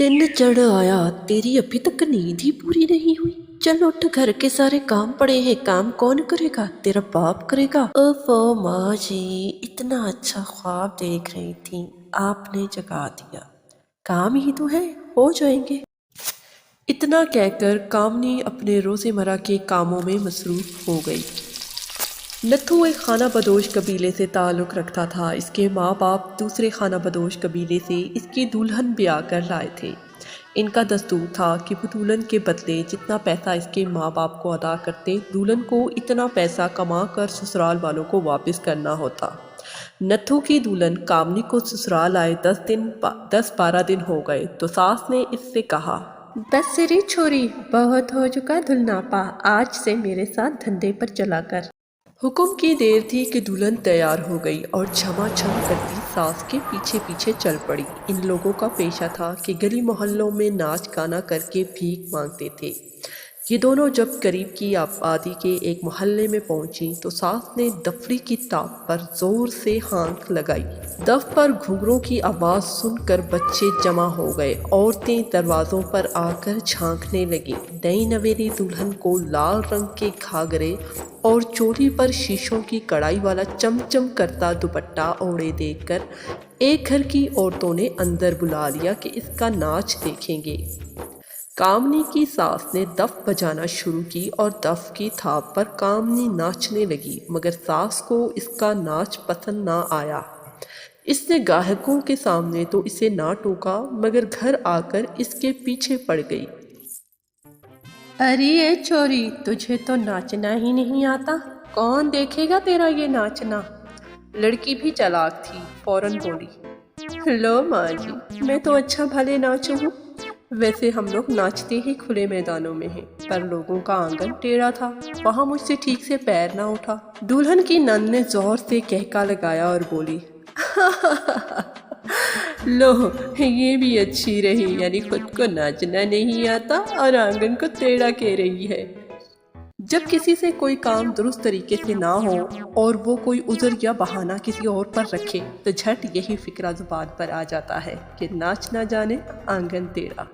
दिन चढ़ आया, तेरी अभी तक नींद ही पूरी नहीं हुई। चल उठ, घर के सारे काम पड़े हैं, काम कौन करेगा? तेरा बाप करेगा। ओफो माँ जी, इतना अच्छा ख्वाब देख रही थी, आपने जगा दिया। काम ही तो है, हो जाएंगे। इतना कहकर कामनी अपने रोज़मर्रा के कामों में मसरूफ़ हो गई। नत्थू एक खाना बदोश कबीले से ताल्लुक़ रखता था। इसके माँ बाप दूसरे खाना बदोश कबीले से इसकी दुल्हन ब्याह कर लाए थे। इनका दस्तूर था कि वो दुल्हन के बदले जितना पैसा इसके माँ बाप को अदा करते, दुल्हन को इतना पैसा कमा कर ससुराल वालों को वापस करना होता। नत्थू की दुल्हन कामनी को ससुराल आए 10-12 दिन हो गए तो सास ने इससे कहा, बस रे छोरी, बहुत हो चुका धुलनापा, आज से मेरे साथ धंधे पर चला कर। हुक्म की देर थी कि दुल्हन तैयार हो गई और छमाछम करती सास के पीछे पीछे चल पड़ी। इन लोगों का पेशा था कि गली मोहल्लों में नाच गाना करके भीख मांगते थे। ये दोनों जब करीब की आबादी के एक मोहल्ले में पहुंची तो सास ने दफड़ी की ताप पर जोर से हाँक लगाई। दफ पर घुंघरों की आवाज़ सुनकर बच्चे जमा हो गए। औरतें दरवाज़ों पर आकर झांकने लगी। नई नवेली दुल्हन को लाल रंग के घाघरे और चोली पर शीशों की कढ़ाई वाला चमचम करता दुपट्टा ओढ़े देखकर एक घर की औरतों ने अंदर बुला लिया कि इसका नाच देखेंगे। कामनी की सास ने दफ बजाना शुरू की और दफ की थाप पर कामनी नाचने लगी, मगर सास को इसका नाच पसंद ना आया। इसने गाहकों के सामने तो इसे ना टोका, मगर घर आकर इसके पीछे पड़ गई। अरे ये छोरी, तुझे तो नाचना ही नहीं आता, कौन देखेगा तेरा ये नाचना? लड़की भी चालाक थी, फौरन बोली, लो माँ जी, मैं तो अच्छा भले नाचू हूँ। वैसे हम लोग नाचते ही खुले मैदानों में हैं, पर लोगों का आंगन टेढ़ा था, वहाँ मुझसे ठीक से पैर ना उठा। दुल्हन की नंद ने जोर से कहका लगाया और बोली, लो, ये भी अच्छी रही, यानी खुद को नाचना नहीं आता और आंगन को टेढ़ा कह रही है। जब किसी से कोई काम दुरुस्त तरीके से ना हो और वो कोई उज़र या बहाना किसी और पर रखे तो झट यही फिक्रा ज़ुबान पर आ जाता है कि नाच ना जाने आंगन टेढ़ा।